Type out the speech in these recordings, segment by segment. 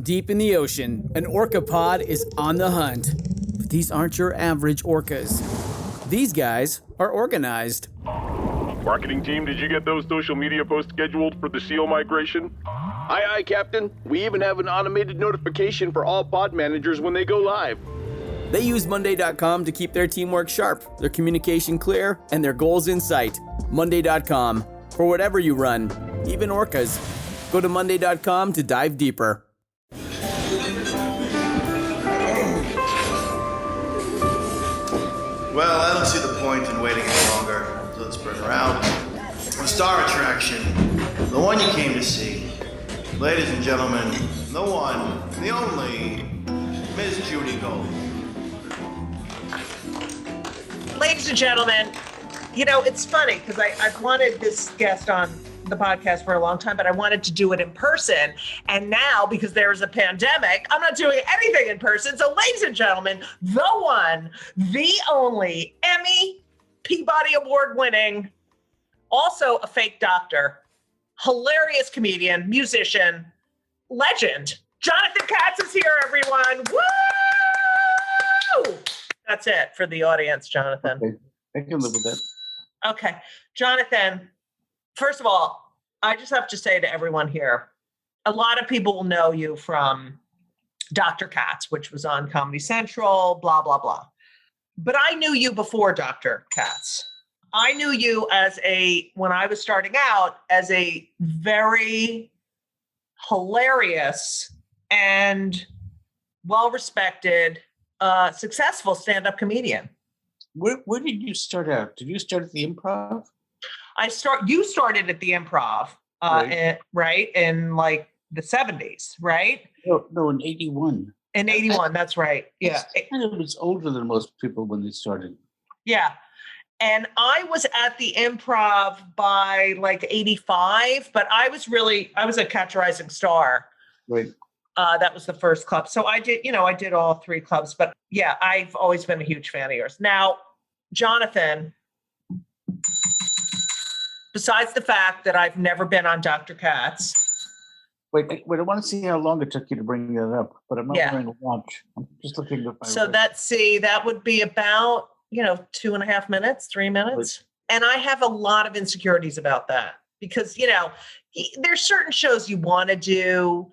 Deep in the ocean, an orca pod is on the hunt. But these aren't your average orcas. These guys are organized. Marketing team, did you get those social media posts scheduled for the SEAL migration? Aye, Captain. We even have an automated notification for all pod managers when they go live. They use Monday.com to keep their teamwork sharp, their communication clear, and their goals in sight. Monday.com. For whatever you run, even orcas. Go to Monday.com to dive deeper. Well, I don't see the point in waiting any longer. So let's bring her out. The star attraction, the one you came to see. Ladies and gentlemen, the one, the only, Miss Judy Gold. Ladies and gentlemen, you know, it's funny because I've wanted this guest on the podcast for a long time, but I wanted to do it in person. And now, because there is a pandemic, I'm not doing anything in person. So ladies and gentlemen, the one, the only, Emmy, Peabody Award winning, also a fake doctor, hilarious comedian, musician, legend, Jonathan Katz is here, everyone. Woo! That's it for the audience, Jonathan. Okay. I can live with that. Okay. Jonathan, first of all, I just have to say to everyone here, a lot of people will know you from Dr. Katz, which was on Comedy Central, blah, blah, blah. But I knew you before Dr. Katz. I knew you when I was starting out, as a very hilarious and well-respected, successful stand-up comedian. Where did you start out? Did you start at the Improv? You started at the Improv, right? In like the 70s, right? No, in 81. In 81, that's right. Yeah. I was older than most people when they started. Yeah. And I was at the Improv by like 85, but I was a Catch a Rising Star. Right. That was the first club. So I did all three clubs, but yeah, I've always been a huge fan of yours. Now, Jonathan, besides the fact that I've never been on Dr. Katz. Wait, I want to see how long it took you to bring that up, but I'm not wearing a watch. I'm just looking at my that would be about, 2.5 minutes, 3 minutes. Right. And I have a lot of insecurities about that because, there's certain shows you want to do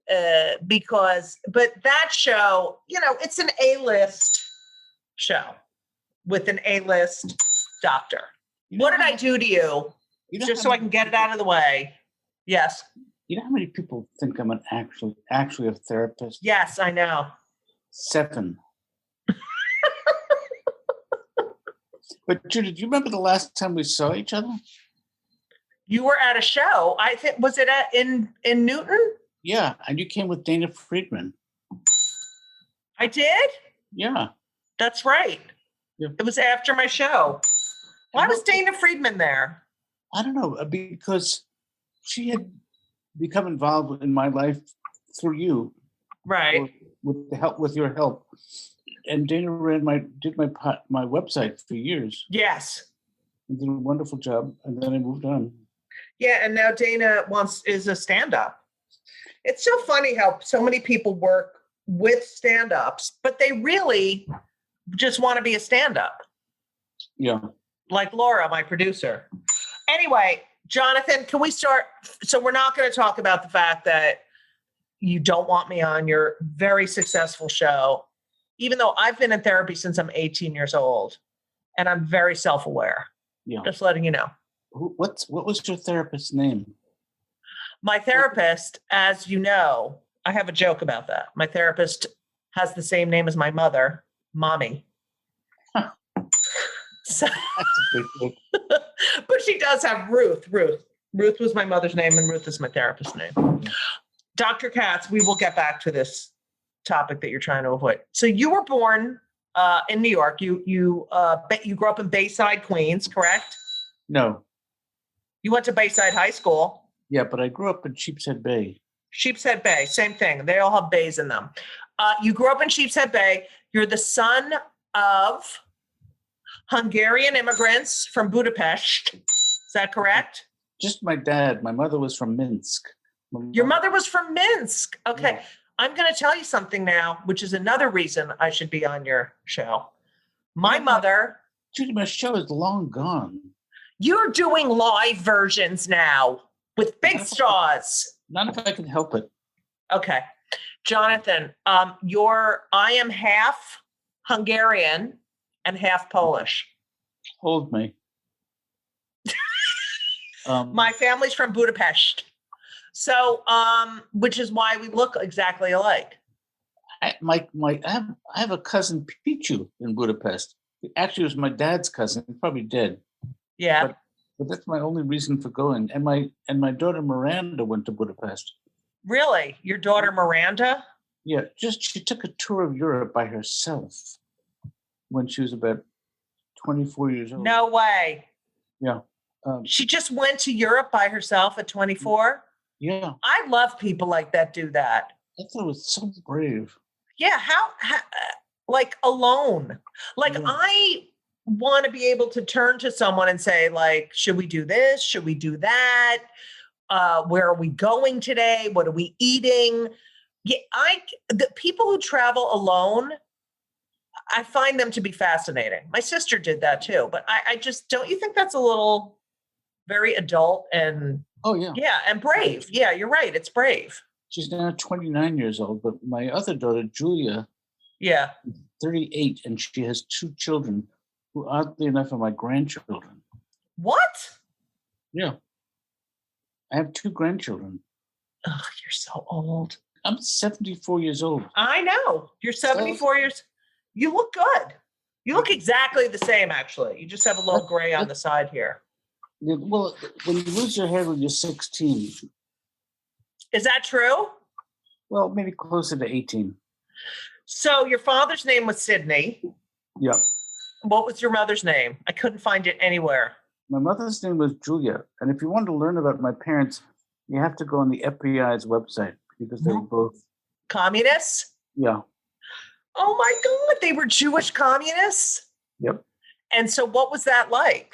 but that show, it's an A-list show with an A-list doctor. What did I do to you? Just so I can get it out of the way. Yes. You know how many people think I'm actually a therapist? Yes, I know. 7. But Judy, do you remember the last time we saw each other? You were at a show. I think, was it in Newton? Yeah, and you came with Dana Friedman. I did? Yeah. That's right. Yeah. It was after my show. Why was Dana Friedman there? I don't know, because she had become involved in my life through you. Right. With your help. And Dana did my website for years. Yes. And did a wonderful job, and then I moved on. Yeah, and now Dana is a stand-up. It's so funny how so many people work with stand-ups, but they really just want to be a stand-up. Yeah. Like Laura, my producer. Anyway, Jonathan, can we start? So we're not going to talk about the fact that you don't want me on your very successful show, even though I've been in therapy since I'm 18 years old, and I'm very self-aware. Yeah. Just letting you know. What was your therapist's name? My therapist, as you know, I have a joke about that. My therapist has the same name as my mother, Mommy. So, but she does have Ruth. Ruth was my mother's name, and Ruth is my therapist's name. Dr. Katz, we will get back to this topic that you're trying to avoid. So you were born in New York. You grew up in Bayside, Queens, correct? No. You went to Bayside High School. Yeah, but I grew up in Sheepshead Bay. Sheepshead Bay, same thing. They all have bays in them. You grew up in Sheepshead Bay. You're the son of Hungarian immigrants from Budapest. Is that correct? Just my dad. My mother was from Minsk. Your mother was from Minsk. Okay. I'm going to tell you something now, which is another reason I should be on your show. My mother. Judy, my show is long gone. You're doing live versions now with big stars. Not if I can help it. Okay. Jonathan, I am half Hungarian and half Polish. Hold me. My family's from Budapest. So, which is why we look exactly alike. I have a cousin Pichu in Budapest. Actually, it was my dad's cousin. He's probably dead. Yeah. But that's my only reason for going. And my daughter Miranda went to Budapest. Really? Your daughter Miranda? Yeah, she took a tour of Europe by herself when she was about 24 years old. No way. Yeah. She just went to Europe by herself at 24? Yeah. I love people like that do that. I thought it was so brave. Yeah, how like alone. Like I want to be able to turn to someone and say, like, should we do this? Should we do that? Where are we going today? What are we eating? Yeah, the people who travel alone, I find them to be fascinating. My sister did that too, but I just, don't you think that's a little very adult and and brave? Yeah, you're right. It's brave. She's now 29 years old, but my other daughter, Julia, is 38, and she has 2 children who, oddly enough, are my grandchildren. What? Yeah. I have 2 grandchildren. Oh, you're so old. I'm 74 years old. I know. You're 74 years. You look good. You look exactly the same, actually. You just have a little gray on the side here. Well, when you lose your hair when you're 16. Is that true? Well, maybe closer to 18. So your father's name was Sidney. Yeah. What was your mother's name? I couldn't find it anywhere. My mother's name was Julia. And if you want to learn about my parents, you have to go on the FBI's website because they were both communists. Yeah. Oh my God, they were Jewish communists? Yep. And so what was that like?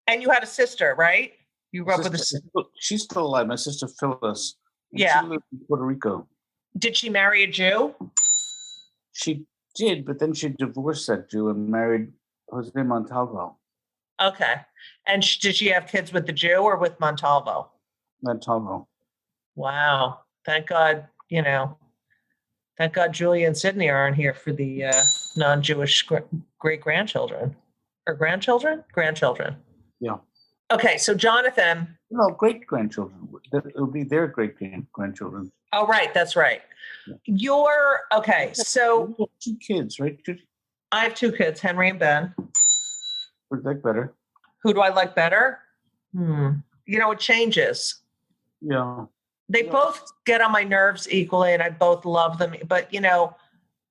And you had a sister, right? You grew up with a sister. She's still alive. My sister Phyllis. Yeah. She lived in Puerto Rico. Did she marry a Jew? She did, but then she divorced that Jew and married Jose Montalvo. Okay. And did she have kids with the Jew or with Montalvo? Montalvo. Wow. Thank God, thank God Julia and Sydney aren't here for the non-Jewish great-grandchildren. Or grandchildren? Grandchildren. Yeah. Okay, so Jonathan. No, great-grandchildren. It would be their great-grandchildren. Oh, right. That's right. Yeah. Okay, so. You have 2 kids, right, Judy? I have 2 kids, Henry and Ben. Would like better? Who do I like better? It changes. Yeah. They both get on my nerves equally, and I both love them. But,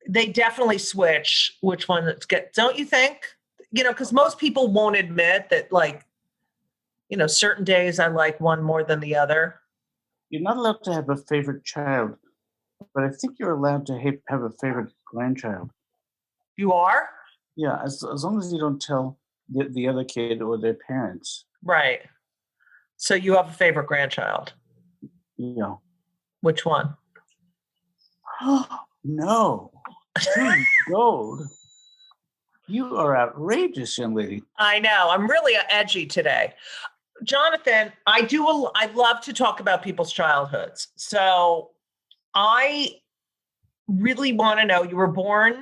they definitely switch which one don't you think? Because most people won't admit that, certain days I like one more than the other. You're not allowed to have a favorite child, but I think you're allowed to have a favorite grandchild. You are? Yeah, as long as you don't tell the other kid or their parents. Right. So you have a favorite grandchild? Yeah. Which one? No. Judy Gold. You are outrageous, young lady. I know. I'm really edgy today. Jonathan, I love to talk about people's childhoods. So I really want to know, you were born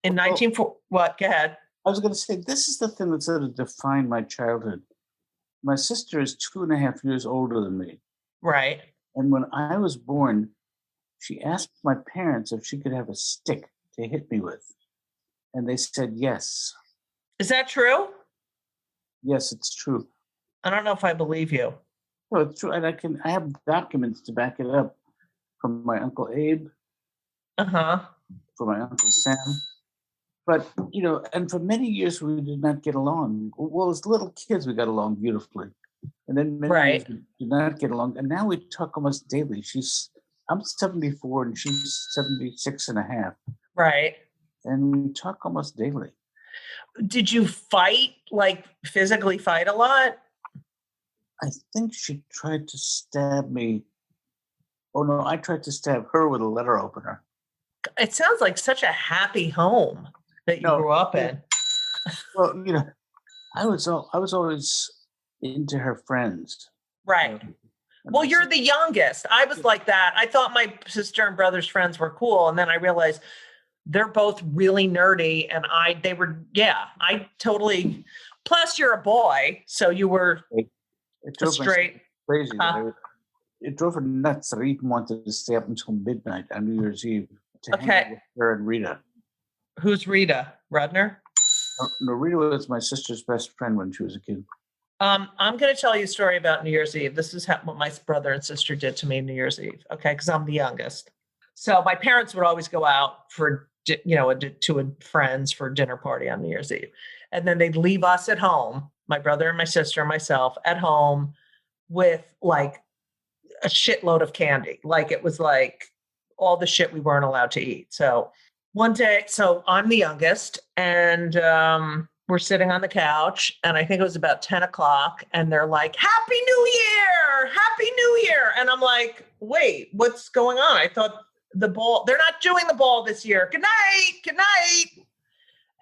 in 1940. What? Go ahead. I was going to say, this is the thing that sort of defined my childhood. My sister is 2.5 years older than me. Right. And when I was born, she asked my parents if she could have a stick to hit me with. And they said yes. Is that true? Yes, it's true. I don't know if I believe you. No, it's true. And I have documents to back it up from my Uncle Abe. Uh-huh. From my Uncle Sam. But, and for many years we did not get along. Well, as little kids, we got along beautifully. And then many years we did not get along. And now we talk almost daily. I'm 74 and she's 76 and a half. Right. And we talk almost daily. Did you fight, physically fight a lot? I think she tried to stab me Oh no, I tried to stab her with a letter opener. It sounds like such a happy home that you grew up in. Well, I was always into her friends. Right. Well, you're the youngest. I was like that. I thought my sister and brother's friends were cool, and then I realized they're both really nerdy, and I totally. Plus, you're a boy, so you were straight. Crazy. It drove her nuts that I even wanted to stay up until midnight on New Year's Eve to hang out with her and Rita. Who's Rita? Rudner? No, Rita was my sister's best friend when she was a kid. I'm going to tell you a story about New Year's Eve. This is what my brother and sister did to me New Year's Eve, okay? Because I'm the youngest. So my parents would always go out for, to friends for a dinner party on New Year's Eve. And then they'd leave us at home, my brother and my sister and myself at home with like a shitload of candy. Like it was like all the shit we weren't allowed to eat. So one day, so I'm the youngest and we're sitting on the couch and I think it was about 10 o'clock and they're like, Happy New Year, Happy New Year. And I'm like, wait, what's going on? I thought they're not doing the ball this year. Good night, good night.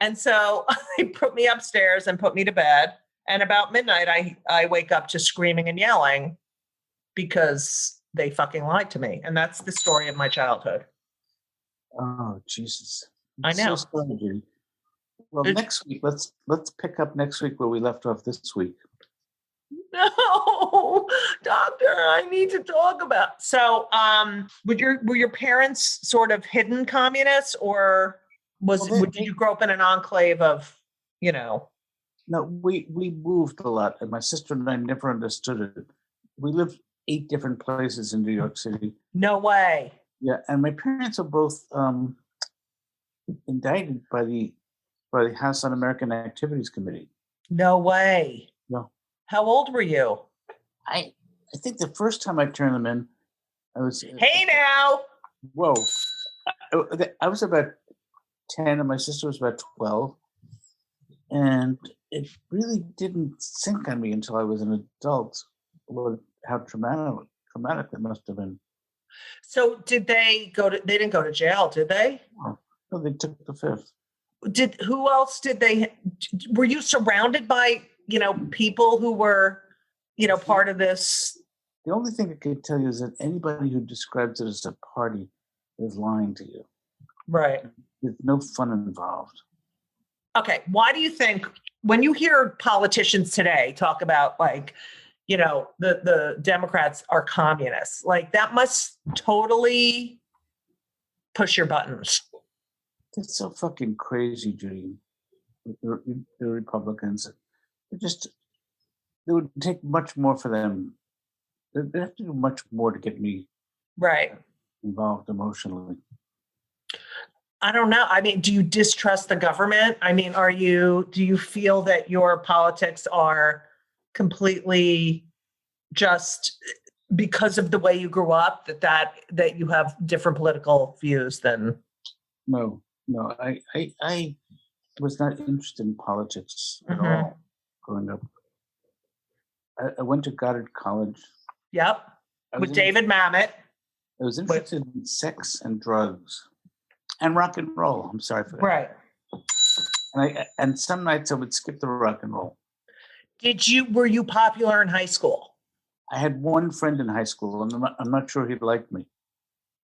And so they put me upstairs and put me to bed. And about midnight, I wake up to screaming and yelling because they fucking lied to me. And that's the story of my childhood. Oh, Jesus. I know. So sorry, Judy. Well, next week, let's pick up next week where we left off this week. No, doctor, I need to talk about. So, were your parents sort of hidden communists, or did you grow up in an enclave of, No, we moved a lot, and my sister and I never understood it. We lived 8 different places in New York City. No way. Yeah, and my parents are both indicted by the House Un-American Activities Committee. No way. No. How old were you? I think the first time I turned them in, I was. Hey now. Whoa. I was about 10 and my sister was about 12. And it really didn't sink on me until I was an adult how traumatic it must have been. So they didn't go to jail, did they? No, they took the fifth. Who else were you surrounded by, people who were, part of this? The only thing I can tell you is that anybody who describes it as a party is lying to you. Right. There's no fun involved. Okay. Why do you think when you hear politicians today talk about the Democrats are communists, like that must totally push your buttons? It's so fucking crazy, Judy. The Republicans, it would take much more for them. They'd have to do much more to get me involved emotionally. I don't know. I mean, do you distrust the government? I mean, do you feel that your politics are completely just because of the way you grew up, that you have different political views than? No, I was not interested in politics at all growing up. I went to Goddard College. Yep, with David Mamet. I was interested in sex and drugs and rock and roll. I'm sorry for that. Right. And some nights I would skip the rock and roll. Were you popular in high school? I had one friend in high school, and I'm not sure he liked me.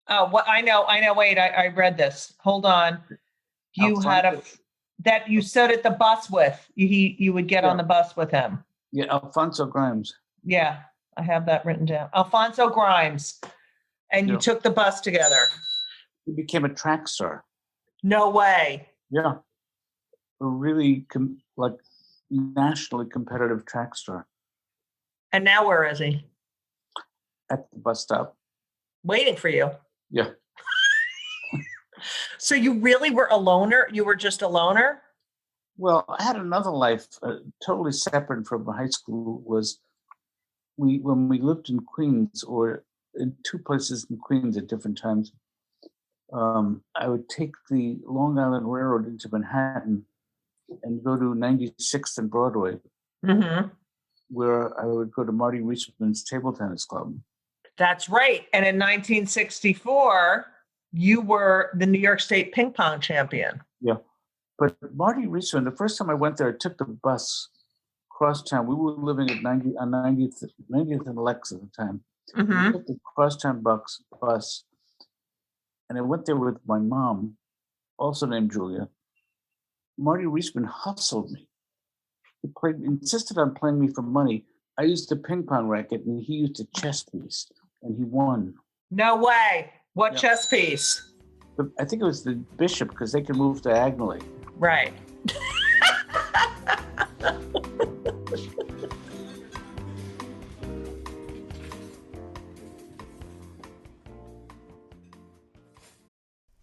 Oh, what I know. Wait, I read this. Hold on. You had that you sat at the bus with. You would get on the bus with him. Yeah, Alfonso Grimes. Yeah, I have that written down. Alfonso Grimes. And you took the bus together. He became a track star. No way. Yeah. A really nationally competitive track star. And now where is he? At the bus stop. Waiting for you. Yeah. So you really were a loner? You were just a loner? Well, I had another life totally separate from high school. When we lived in Queens, or in 2 places in Queens at different times, I would take the Long Island Railroad into Manhattan and go to 96th and Broadway, where I would go to Marty Reisman's table tennis club. That's right. And in 1964, you were the New York State ping pong champion. Yeah. But Marty Reisman, the first time I went there, I took the bus cross town. We were living at 90th and Lex at the time. Mm-hmm. I took the crosstown bus, and I went there with my mom, also named Julia. Marty Reisman hustled me. He insisted on playing me for money. I used a ping pong racket, and he used a chess piece, and he won. No way. What Yeah. chess piece? I think it was the bishop, because they could move diagonally. Right.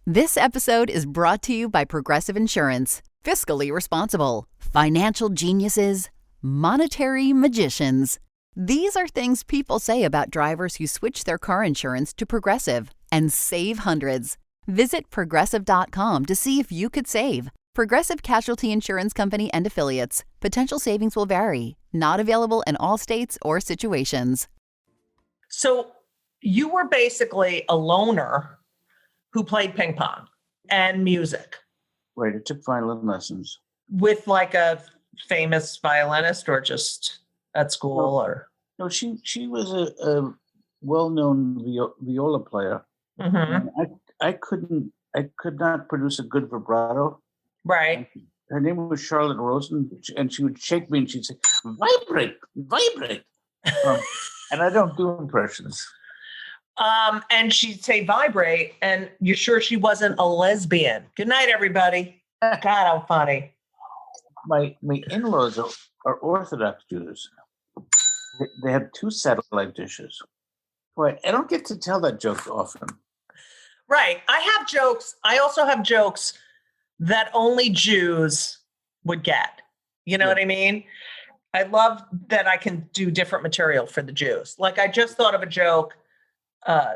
This episode is brought to you by Progressive Insurance. Fiscally responsible, financial geniuses, monetary magicians. These are things people say about drivers who switch their car insurance to Progressive and save hundreds. Visit Progressive.com to see if you could save. Progressive Casualty Insurance Company and Affiliates. Potential savings will vary. Not available in all states or situations. So you were basically a loner who played ping pong and music. Right, I took violin lessons. With like a famous violinist or just at school or? No, she was a well-known viola player. Mm-hmm. I could not produce a good vibrato. Right. Her name was Charlotte Rosen, and she would shake me and she'd say, vibrate, vibrate. And I don't do impressions. And she'd say vibrate, and you're sure she wasn't a lesbian. Good night, everybody. God, how funny. My in-laws are Orthodox Jews. They have 2 satellite dishes. Boy, I don't get to tell that joke often. Right. I have jokes. I also have jokes that only Jews would get. You know what I mean? I love that I can do different material for the Jews. Like I just thought of a joke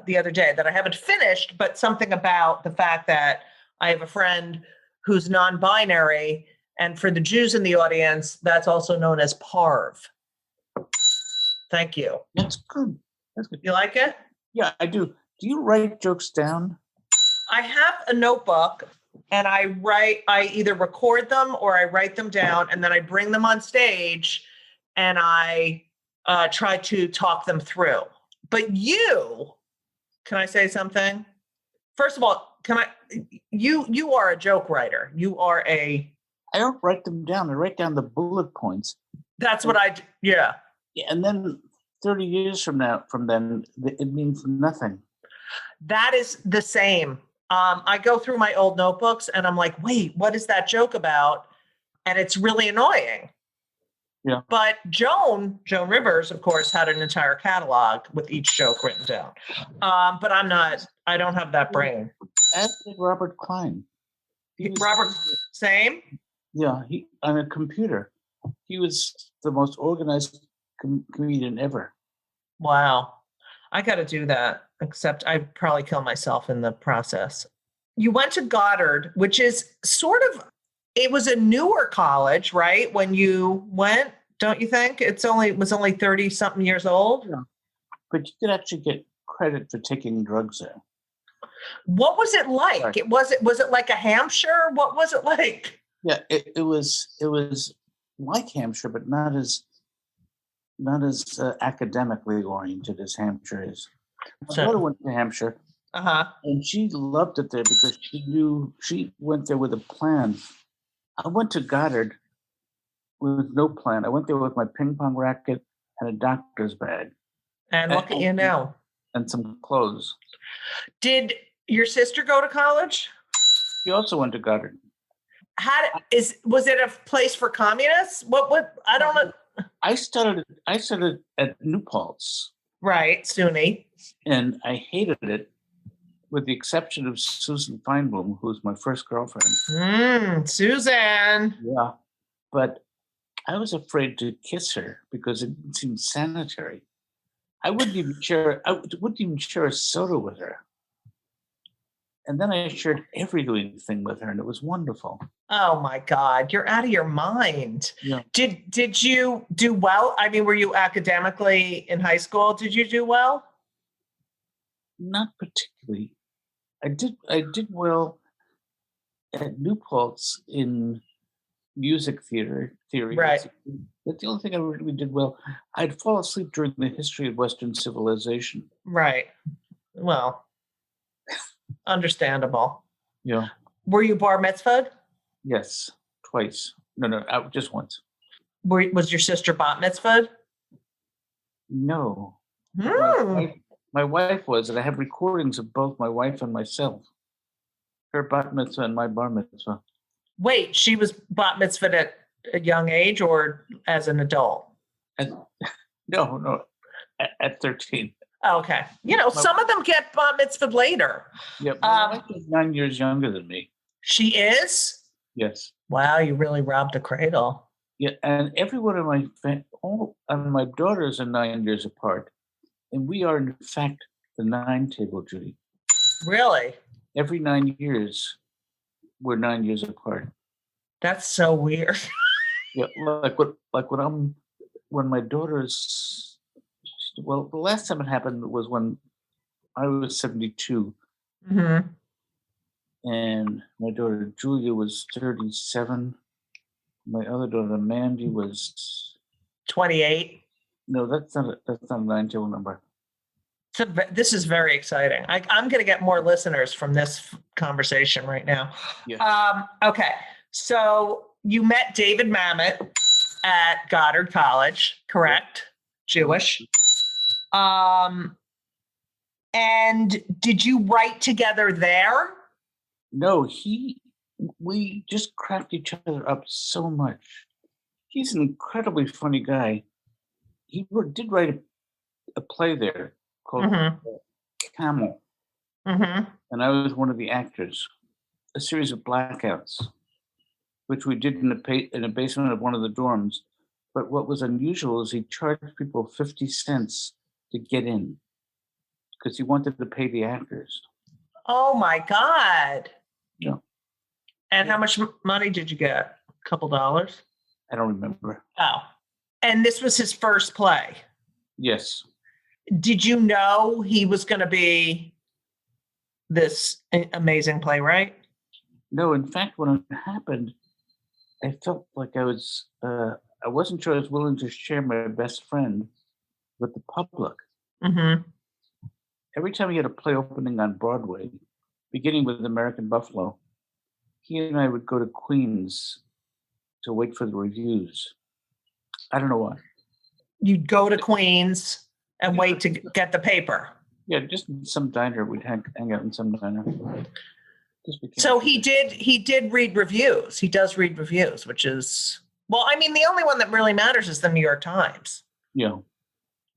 the other day that I haven't finished, but something about the fact that I have a friend who's non-binary, and for the Jews in the audience, that's also known as parv. Thank you. That's good. That's good. You like it? Yeah, I do. Do you write jokes down? I have a notebook and I either record them or I write them down, and then I bring them on stage and I try to talk them through. But can I say something? First of all, you are a joke writer. I don't write them down. I write down the bullet points. That's what I do. Yeah. And then 30 years from then, it means nothing. That is the same. I go through my old notebooks and I'm like, wait, what is that joke about? And it's really annoying. Yeah. But Joan Rivers, of course, had an entire catalog with each joke written down. But I don't have that brain. As did Robert Klein. Robert, same? Yeah, on a computer. He was the most organized comedian ever. Wow. I got to do that, except I'd probably kill myself in the process. You went to Goddard, which is it was a newer college, right? When you went, don't you think? It was only 30 something years old. Yeah. But you could actually get credit for taking drugs there. What was it like? Right. Was it like a Hampshire? What was it like? Yeah, it was like Hampshire, but not as academically oriented as Hampshire is. My daughter went to Hampshire, and she loved it there because she went there with a plan. I went to Goddard with no plan. I went there with my ping pong racket and a doctor's bag. And look at you now. And some clothes. Did your sister go to college? She also went to Goddard. Was it a place for communists? What I don't know. I started at New Paltz. Right, SUNY. And I hated it, with the exception of Susan Feinblum, who was my first girlfriend. Susan. Yeah. But I was afraid to kiss her because it seemed sanitary. I wouldn't even share a soda with her. And then I shared everything with her, and it was wonderful. Oh my God, you're out of your mind. Yeah. Did you do well? I mean, were you academically in high school? Did you do well? Not particularly. I did well at New Paltz in music theory. Right. That's the only thing I really did well. I'd fall asleep during the history of Western civilization. Right. Well, understandable. Yeah. Were you bar mitzvahed? Yes, twice. No, just once. Was your sister bat mitzvahed? No. Hmm. My wife was, and I have recordings of both my wife and myself. Her bat mitzvah and my bar mitzvah. Wait, she was bat mitzvahed at a young age or as an adult? No, at 13. Okay. Some of them get bat mitzvahed later. Yeah, my wife is 9 years younger than me. She is? Yes. Wow, you really robbed the cradle. Yeah, and everyone in my all and my daughters are 9 years apart, and we are in fact the 9 table, Judy. Really? Every 9 years, we're 9 years apart. That's so weird. Yeah, when my daughters. Well, the last time it happened was when I was 72, and my daughter Julia was 37. My other daughter Mandy was 28. No, that's not a 9 table number. This is very exciting. I'm going to get more listeners from this conversation right now. Yeah. Okay. So you met David Mamet at Goddard College, correct? Yeah. Jewish. And did you write together there? No, we just cracked each other up so much. He's an incredibly funny guy. He did write a play there called Camel. And I was one of the actors. A series of blackouts, which we did in a basement of one of the dorms. But what was unusual is he charged people 50 cents to get in because he wanted to pay the actors. Oh my God. Yeah. And how much money did you get? A couple dollars? I don't remember. Oh. And this was his first play? Yes. Did you know he was going to be this amazing playwright? No, in fact, when it happened, I felt like I wasn't sure I was willing to share my best friend with the public. Every time he had a play opening on Broadway, beginning with American Buffalo, he and I would go to Queens to wait for the reviews. I don't know why. You'd go to Queens and wait to get the paper? Yeah, just in some diner. We'd hang out in some diner. So he did read reviews. He does read reviews, which is, well, I mean, the only one that really matters is the New York Times. Yeah.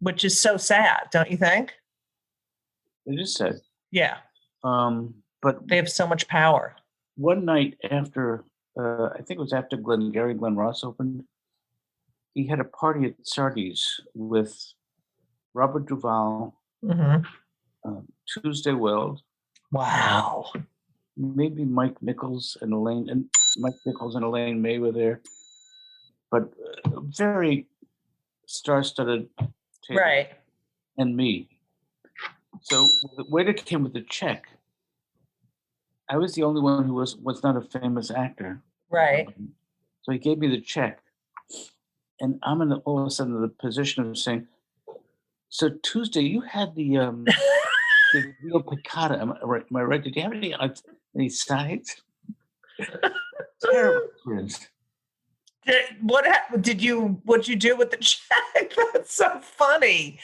Which is so sad, don't you think? It is sad. Yeah. But they have so much power. One night after, I think it was after Glen Ross opened, he had a party at Sardi's with Robert Duvall, Tuesday Weld. Wow. Maybe Mike Nichols and Elaine May were there, but very star-studded table. Right. And me. So the waiter came with a check. I was the only one who was not a famous actor. Right. So he gave me the check. And I'm in all of a sudden the position of saying, so Tuesday, you had the real piccata. Am I right? Did you have any sides? Terrible experience. What'd you do with the check? That's so funny.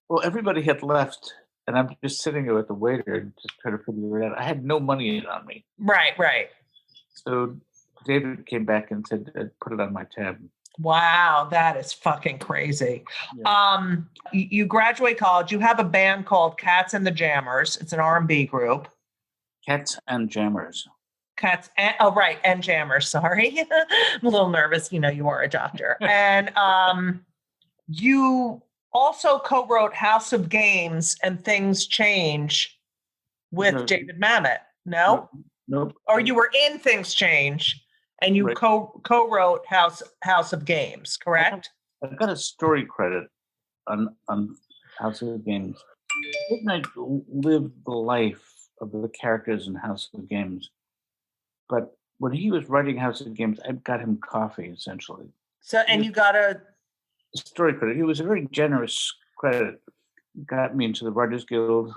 Well, everybody had left, and I'm just sitting there with the waiter and just trying to figure it out. I had no money on me. Right. So David came back and said, put it on my tab. Wow, that is fucking crazy. Yeah. You graduate college. You have a band called Katz and the Jammers. It's an R&B group. Katz and Jammers. And Jammers. Sorry, I'm a little nervous. You are a doctor, and you also co-wrote House of Games and Things Change with David Mamet. No? Nope. Or you were in Things Change. And you co-wrote House of Games, correct? I've got a story credit on House of Games. Midnight lived the life of the characters in House of Games, but when he was writing House of Games, I got him coffee, essentially. So, and you got a story credit. He was a very generous credit. Got me into the Writers Guild.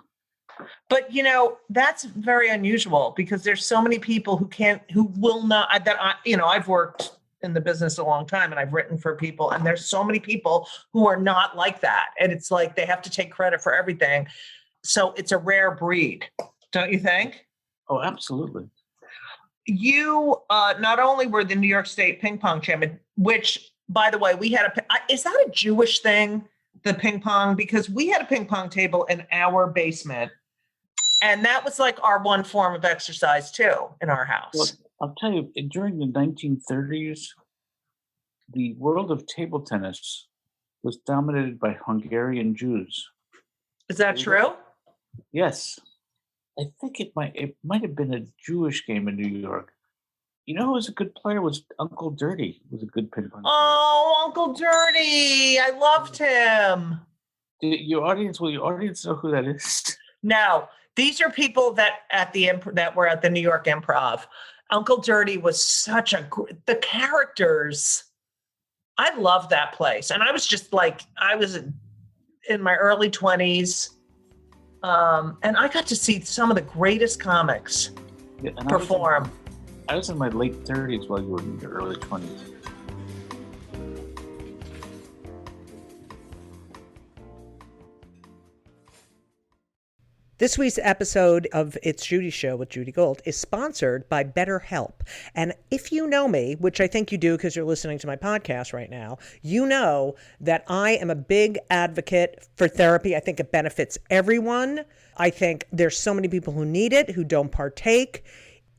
But that's very unusual because there's so many people who will not. I've worked in the business a long time and I've written for people, and there's so many people who are not like that, and it's like they have to take credit for everything. So it's a rare breed, don't you think? Oh, absolutely. You not only were the New York State ping pong champion, which, by the way, we had is that a Jewish thing, the ping pong? Because we had a ping pong table in our basement, and that was like our one form of exercise too in our house. Well, I'll tell you, during the 1930s, the world of table tennis was dominated by Hungarian Jews. Is that true? Yes. I think it might have been a Jewish game in New York. You know who was a good player? Was Uncle Dirty was a good ping pong player. Oh, Uncle Dirty. I loved him. Will your audience know who that is? No. These are people that were at the New York Improv. Uncle Dirty was such the characters. I love that place. And I was just like, I was in my early 20s. And I got to see some of the greatest comics perform. I was in my late 30s while you were in your early 20s. This week's episode of It's Judy Show with Judy Gold is sponsored by BetterHelp. And if you know me, which I think you do because you're listening to my podcast right now, you know that I am a big advocate for therapy. I think it benefits everyone. I think there's so many people who need it, who don't partake.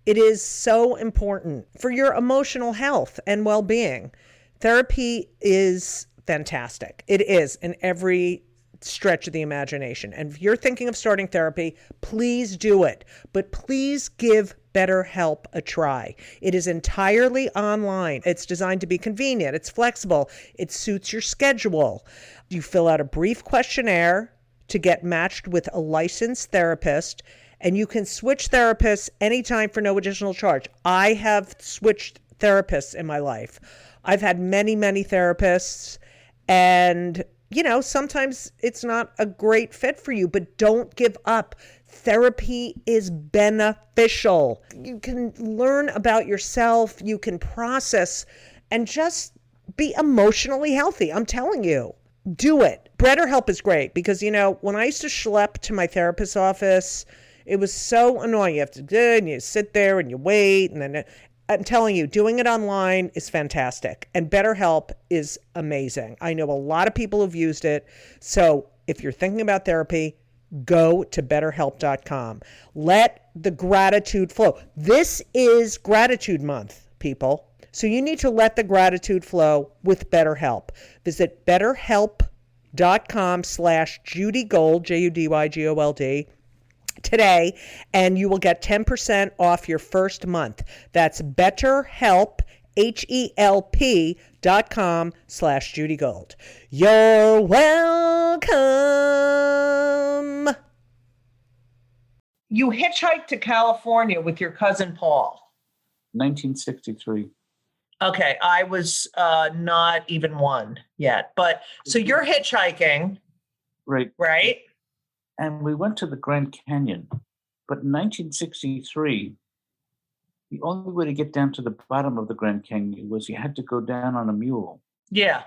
It is so important for your emotional health and well-being. Therapy is fantastic. It is in every stretch of the imagination. And if you're thinking of starting therapy, please do it. But please give BetterHelp a try. It is entirely online. It's designed to be convenient. It's flexible. It suits your schedule. You fill out a brief questionnaire to get matched with a licensed therapist, and you can switch therapists anytime for no additional charge. I have switched therapists in my life. I've had many, many therapists, and sometimes it's not a great fit for you, but don't give up. Therapy is beneficial. You can learn about yourself, you can process, and just be emotionally healthy. I'm telling you, do it. BetterHelp is great because, when I used to schlep to my therapist's office, it was so annoying. You have to do it, and you sit there and you wait, and then I'm telling you, doing it online is fantastic. And BetterHelp is amazing. I know a lot of people who've used it. So if you're thinking about therapy, go to BetterHelp.com. Let the gratitude flow. This is Gratitude Month, people. So you need to let the gratitude flow with BetterHelp. Visit BetterHelp.com/JudyGold, JudyGold, today, and you will get 10% off your first month. That's BetterHelp, HELP.com/JudyGold. You're welcome. You hitchhiked to California with your cousin Paul. 1963. Okay, I was not even one yet. But so you're hitchhiking. Right? And we went to the Grand Canyon. But in 1963, the only way to get down to the bottom of the Grand Canyon was you had to go down on a mule. Yeah.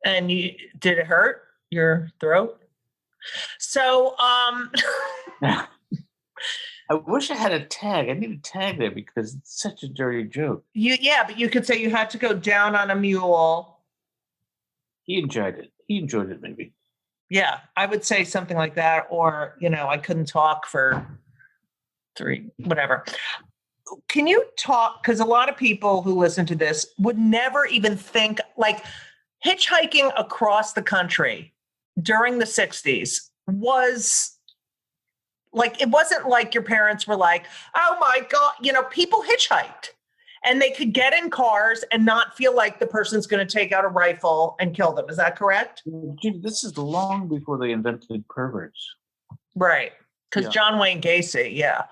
And did it hurt your throat? So, I wish I had a tag. I need a tag there because it's such a dirty joke. But you could say you had to go down on a mule. He enjoyed it. Maybe. Yeah, I would say something like that. Or, I couldn't talk for 3, whatever. Can you talk? Because a lot of people who listen to this would never even think, like, hitchhiking across the country during the 60s was like, it wasn't like your parents were like, oh my God, people hitchhiked and they could get in cars and not feel like the person's going to take out a rifle and kill them. Is that correct? This is long before they invented perverts. Right. Because Yeah. John Wayne Gacy, yeah.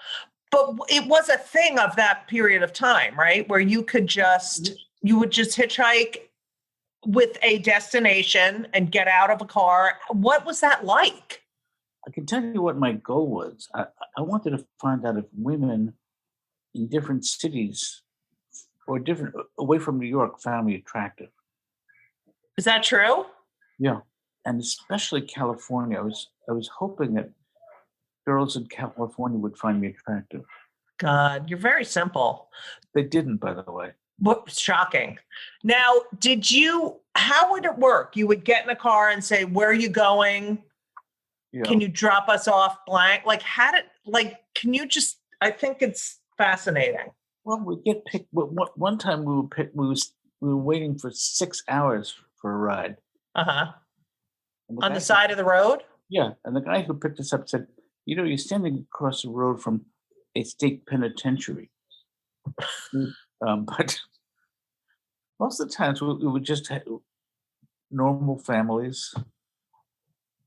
But it was a thing of that period of time, right? Where you would just hitchhike with a destination and get out of a car. What was that like? I can tell you what my goal was. I wanted to find out if women in different cities or different away from New York found me attractive. Is that true? Yeah, and especially California. I was hoping that girls in California would find me attractive. God, you're very simple. They didn't, by the way. What shocking. Now, how would it work? You would get in a car and say, where are you going? Yeah. Can you drop us off blank? Like, can you just, I think it's fascinating. Well, we get picked. One time we were waiting for 6 hours for a ride. Uh-huh. On the side of the road? Yeah, and the guy who picked us up said, you're standing across the road from a state penitentiary. But most of the times we would just have normal families,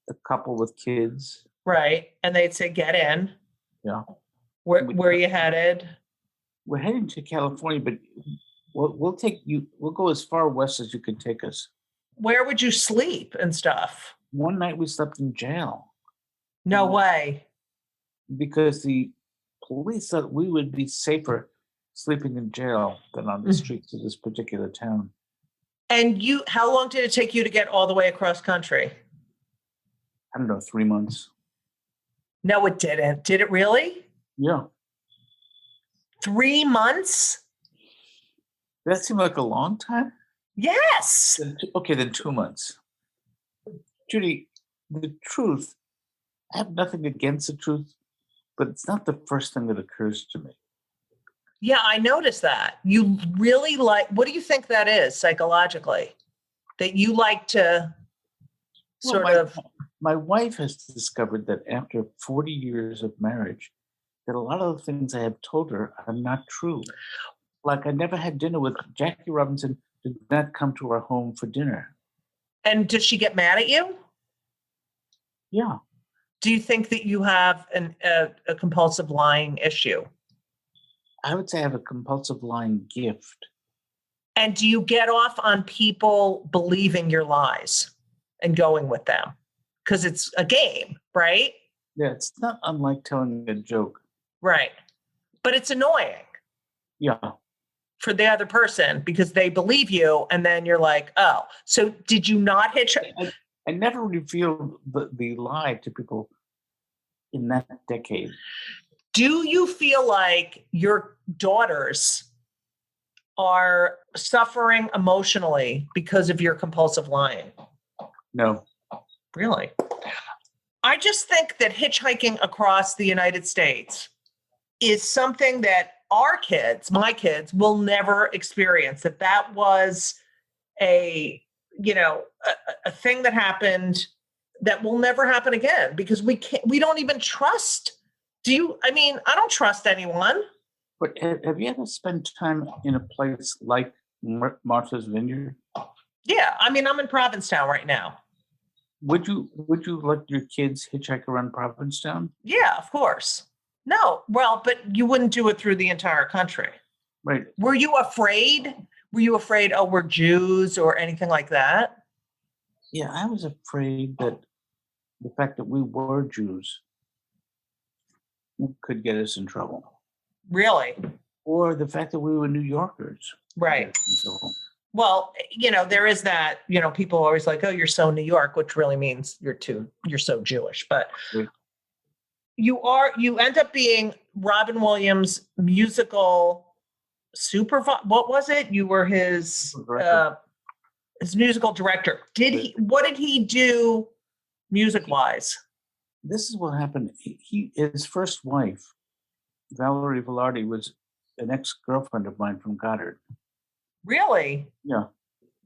a couple with kids. Right, and they'd say, get in. Yeah. Where are you headed? We're heading to California, but we'll go as far west as you can take us. Where would you sleep and stuff? One night we slept in jail. No way. Because the police thought we would be safer sleeping in jail than on the streets of this particular town. And how long did it take you to get all the way across country? I don't know, 3 months. No, it didn't. Did it really? Yeah. 3 months? That seemed like a long time? Yes. Then 2 months. Judy, the truth, I have nothing against the truth, but it's not the first thing that occurs to me. Yeah, I noticed that. You really what do you think that is psychologically? That you like to My wife has discovered that after 40 years of marriage, that a lot of the things I have told her are not true. Like I never had dinner with Jackie Robinson, did not come to our home for dinner. And does she get mad at you? Yeah. Do you think that you have a compulsive lying issue? I would say I have a compulsive lying gift. And do you get off on people believing your lies and going with them? Because it's a game, right? Yeah, it's not unlike telling a joke. Right. But it's annoying. Yeah. For the other person because they believe you and then you're like, oh, so did you not hitchhike? I never revealed the lie to people in that decade. Do you feel like your daughters are suffering emotionally because of your compulsive lying? No. Really? I just think that hitchhiking across the United States is something that my kids will never experience. That was a thing that happened that will never happen again because we don't even trust. I don't trust anyone. But have you ever spent time in a place like Martha's Vineyard? Yeah, I'm in Provincetown right now. Would you let your kids hitchhike around Provincetown? Yeah, of course. No, well, but you wouldn't do it through the entire country. Right. Were you afraid? Oh, we're Jews or anything like that? Yeah, I was afraid that the fact that we were Jews could get us in trouble. Really? Or the fact that we were New Yorkers. Right. Well, there is that, people are always like, oh, you're so New York, which really means you're so Jewish. But you end up being Robin Williams' musical what was it? You were his musical director. What did he do music-wise? This is what happened. His first wife, Valerie Velarde, was an ex-girlfriend of mine from Goddard. Really? Yeah.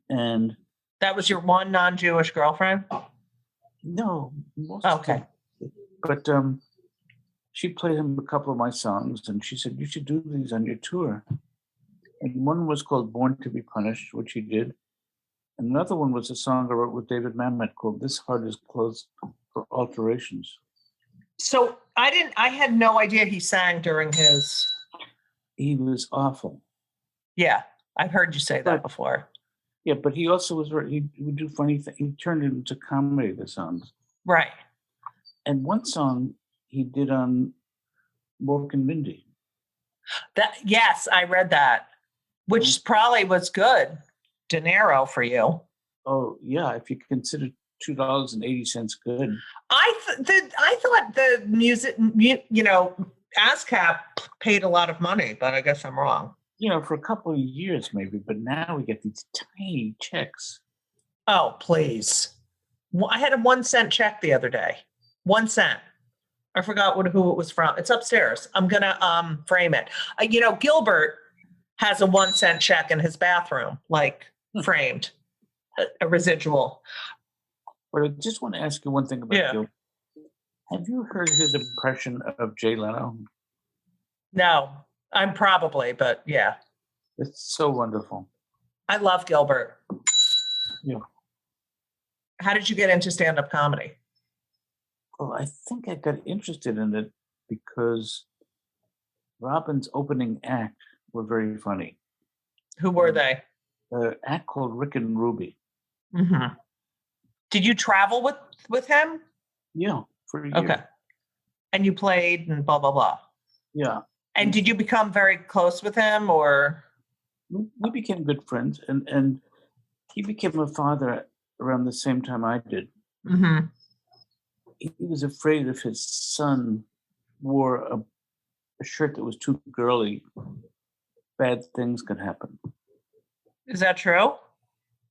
And that was your one non-Jewish girlfriend? No. Okay. But she played him a couple of my songs, and she said, you should do these on your tour. And one was called Born to be Punished, which he did. And another one was a song I wrote with David Mamet called This Heart is Closed for Alterations. So I had no idea he sang during his. He was awful. Yeah, I've heard you say that before. Yeah, but he also was, he would do funny things. He turned it into comedy, the songs. Right. And one song he did on Mork and Mindy. Yes, I read that, which probably was good dinero for you. Oh, yeah, if you consider $2.80 good. I thought the music, ASCAP paid a lot of money, but I guess I'm wrong. For a couple of years maybe, but now we get these tiny checks. Oh, please. I had a 1 cent check the other day. 1 cent. I forgot who it was from. It's upstairs. I'm going to frame it. Gilbert has a 1 cent check in his bathroom, framed, a residual. But I just want to ask you one thing about Gilbert. Have you heard his impression of Jay Leno? No, I'm probably, but yeah. It's so wonderful. I love Gilbert. Yeah. How did you get into stand-up comedy? Well, I think I got interested in it because Robin's opening act were very funny. Who were they? An act called Rick and Ruby. Mm-hmm. Did you travel with him? Yeah, for a year. Okay. And you played and blah, blah, blah. Yeah. And did you become very close with him, or? We became good friends, and he became a father around the same time I did. Mm-hmm. He was afraid if his son wore a shirt that was too girly, bad things could happen. Is that true?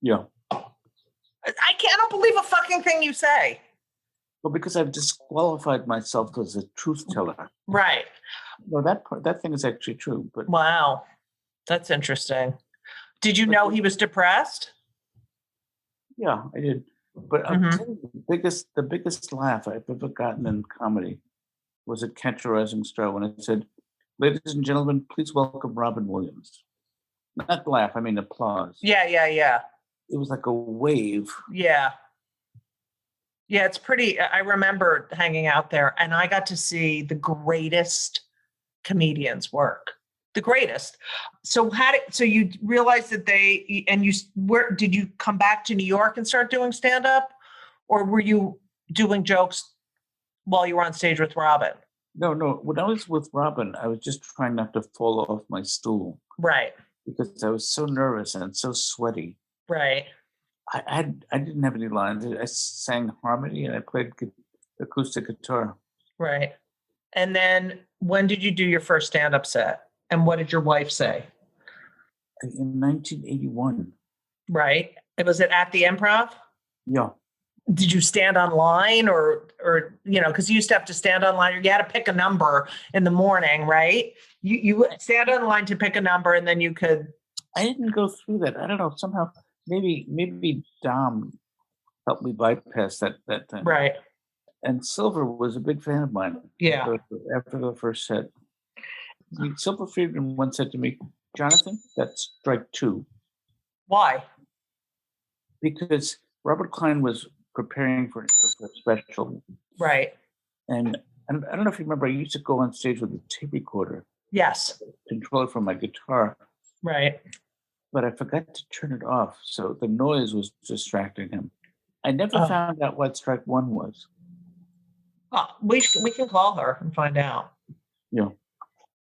Yeah. I cannot believe a fucking thing you say. Well, because I've disqualified myself as a truth teller. Right. No, that thing is actually true. But wow, that's interesting. Did you know he was depressed? Yeah, I did. But I'll tell you, the biggest laugh I've ever gotten in comedy was at Catch a Rising Star when I said, "Ladies and gentlemen, please welcome Robin Williams." Not laugh, I mean applause. Yeah. It was like a wave. Yeah. Yeah, it's pretty. I remember hanging out there, and I got to see the greatest comedians work. The greatest. So you realized that did you come back to New York and start doing stand-up, or were you doing jokes while you were on stage with Robin? No. When I was with Robin, I was just trying not to fall off my stool. Right. Because I was so nervous and so sweaty. Right. I didn't have any lines. I sang harmony and I played acoustic guitar. Right. And then when did you do your first stand-up set? And what did your wife say? In 1981. Right. Was it at the Improv? Yeah. Did you stand on line or because you used to have to stand on line, or you had to pick a number in the morning, right? You stand on line to pick a number and then you could. I didn't go through that. I don't know. Somehow, maybe Dom helped me bypass that thing. Right. And Silver was a big fan of mine. Yeah. After the first set. Silver Friedman once said to me, "Jonathan, that's strike two." Why? Because Robert Klein was preparing for a special. Right. And I don't know if you remember, I used to go on stage with a tape recorder. Yes. Control it from my guitar. Right. But I forgot to turn it off, so the noise was distracting him. I never found out what strike one was. Oh, we can call her and find out. Yeah.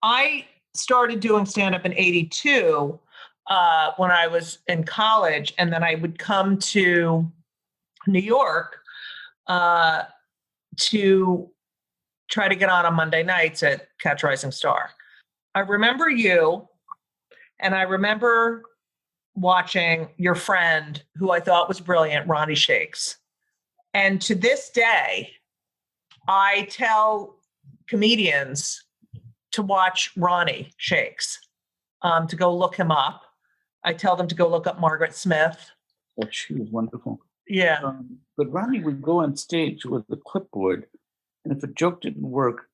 I started doing stand-up in 82 when I was in college, and then I would come to New York to try to get on Monday nights at Catch Rising Star. I remember you, and I remember watching your friend, who I thought was brilliant, Ronnie Shakes. And to this day, I tell comedians to watch Ronnie Shakes, to go look him up. I tell them to go look up Margaret Smith. Oh, she was wonderful. Yeah. But Ronnie would go on stage with a clipboard, and if a joke didn't work,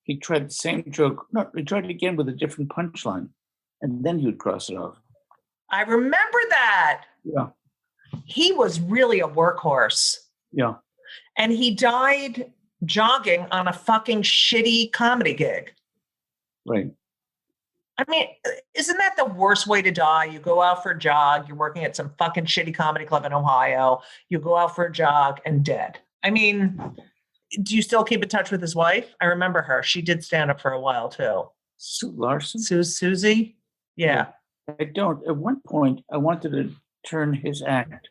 he tried the same joke. No, he tried it again with a different punchline, and then he would cross it off. I remember that. Yeah. He was really a workhorse. Yeah. And he died jogging on a fucking shitty comedy gig. Right. I mean, isn't that the worst way to die? You go out for a jog, you're working at some fucking shitty comedy club in Ohio, you go out for a jog and dead. I mean, do you still keep in touch with his wife? I remember her. She did stand up for a while too. Sue Larson? Susie? Yeah. I don't. At one point, I wanted to turn his act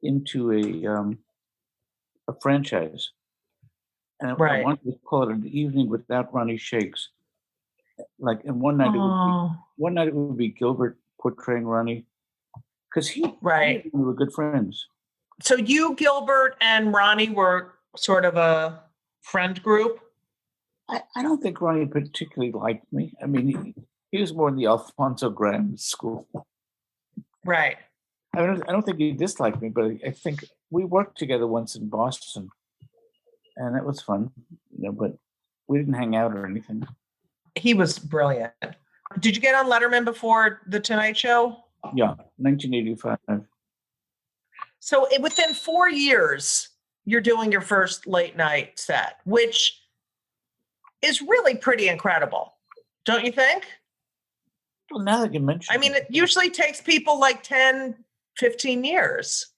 into a franchise. And I wanted to call it An Evening Without Ronnie Shakes. Like, and one night it would be Gilbert portraying Ronnie, because we were good friends. So you, Gilbert, and Ronnie were sort of a friend group? I don't think Ronnie particularly liked me. I mean, he was more in the Alfonso Graham school. Right. I don't think he disliked me, but I think we worked together once in Boston, and it was fun, but we didn't hang out or anything. He was brilliant. Did you get on Letterman before The Tonight Show? Yeah, 1985. So within 4 years, you're doing your first late night set, which is really pretty incredible. Don't you think? Well, now that you mention it. I mean, it usually takes people like 10, 15 years.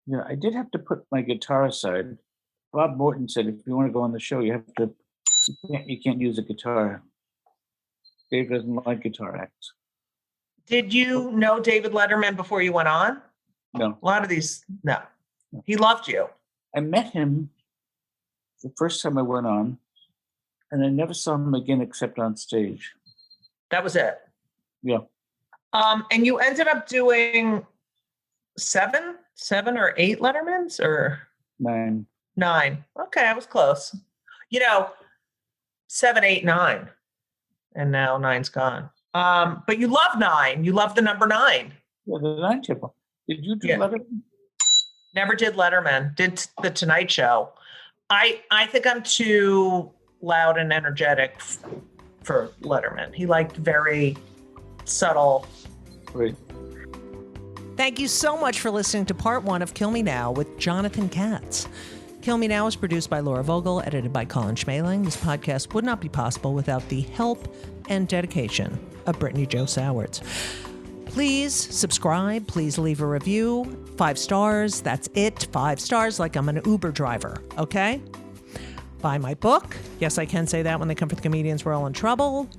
Yeah, I did have to put my guitar aside. Bob Morton said, if you want to go on the show, you can't use a guitar. Dave doesn't like guitar acts. Did you know David Letterman before you went on? No. A lot of these, no. He loved you. I met him the first time I went on, and I never saw him again except on stage. That was it? Yeah. And you ended up doing seven or eight Lettermans, or? 9. 9. Okay, I was close. 7, 8, 9. And now 9's gone. But you love 9. You love the number 9. Yeah, the 9 table. Did you do Letterman? Never did Letterman. Did The Tonight Show. I think I'm too loud and energetic for Letterman. He liked very subtle. Right. Thank you so much for listening to part 1 of Kill Me Now with Jonathan Katz. Kill Me Now is produced by Laura Vogel, edited by Colin Schmaling. This podcast would not be possible without the help and dedication of Brittany Jo Sowards. Please subscribe. Please leave a review. 5 stars. That's it. 5 stars, like I'm an Uber driver. Okay? Buy my book. Yes, I can say that when they come for the comedians. We're all in trouble.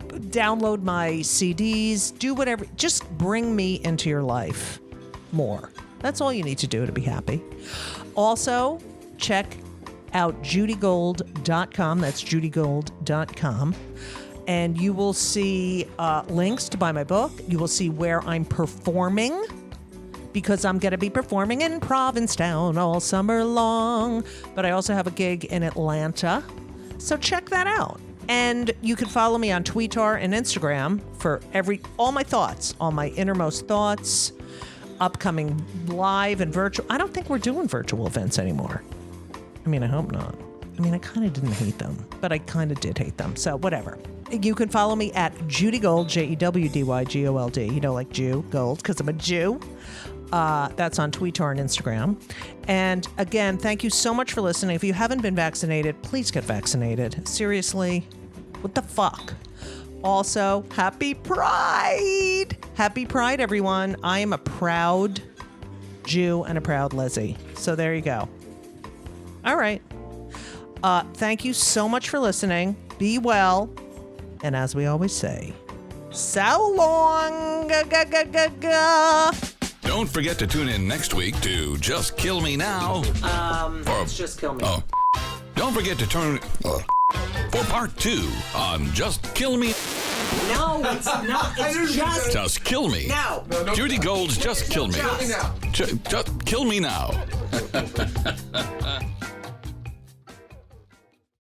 Download my CDs. Do whatever. Just bring me into your life more. That's all you need to do to be happy. Also, check out judygold.com. That's judygold.com. And you will see links to buy my book. You will see where I'm performing, because I'm going to be performing in Provincetown all summer long. But I also have a gig in Atlanta. So check that out. And you can follow me on Twitter and Instagram for all my thoughts, all my innermost thoughts, upcoming live and virtual. I don't think we're doing virtual events anymore. I mean, I hope not. I mean, I kind of didn't hate them, but I kind of did hate them. So whatever. You can follow me at Judy Gold, JEWDYGOLD. Like Jew, Gold, because I'm a Jew. That's on Twitter and Instagram. And again, thank you so much for listening. If you haven't been vaccinated, please get vaccinated. Seriously, what the fuck? Also, happy Pride! Happy Pride, everyone. I am a proud Jew and a proud Lizzie. So there you go. All right. Thank you so much for listening. Be well. And as we always say, so long. Don't forget to tune in next week to Just Kill Me Now. It's Just Kill Me. Oh. Don't forget to turn for part 2 on Just Kill Me. No, it's not. It's Just Kill Me. No. Judy Gold's Just Kill Me. Just Kill Me Now.